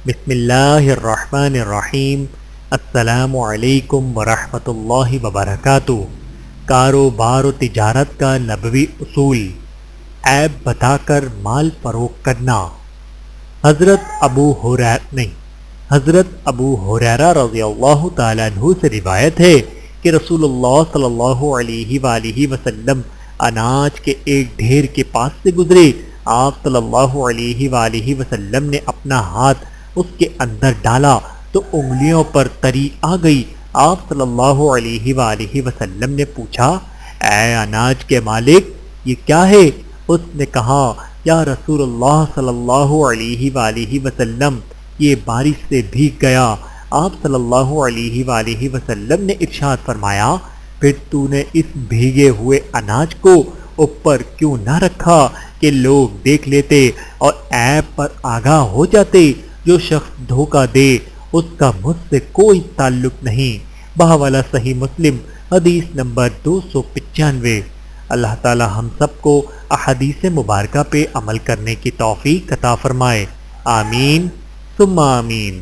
بسم اللہ الرحمن الرحیم۔ السلام علیکم ورحمۃ اللہ وبرکاتہ۔ کاروبار و تجارت کا نبوی اصول، عیب بتا کر مال فروخت کرنا۔ حضرت ابو ہریرہ رضی اللہ تعالیٰ عنہ سے روایت ہے کہ رسول اللہ صلی اللہ علیہ وآلہ وسلم اناج کے ایک ڈھیر کے پاس سے گزرے۔ آپ صلی اللہ علیہ وآلہ وسلم نے اپنا ہاتھ اس کے اندر ڈالا تو انگلیوں پر تری آ گئی۔ آپ صلی اللہ علیہ وآلہ وسلم نے پوچھا، اے اناج کے مالک، یہ کیا ہے؟ اس نے کہا، یا رسول اللہ صلی اللہ علیہ وآلہ وسلم، یہ بارش سے بھیگ گیا۔ آپ صلی اللہ علیہ وآلہ وسلم نے ارشاد فرمایا، پھر تو نے اس بھیگے ہوئے اناج کو اوپر کیوں نہ رکھا کہ لوگ دیکھ لیتے اور عیب پر آگاہ ہو جاتے؟ جو شخص دھوکہ دے اس کا مجھ سے کوئی تعلق نہیں۔ بحوالہ صحیح مسلم، حدیث نمبر 295۔ اللہ تعالی ہم سب کو احادیث مبارکہ پہ عمل کرنے کی توفیق عطا فرمائے، آمین ثم آمین۔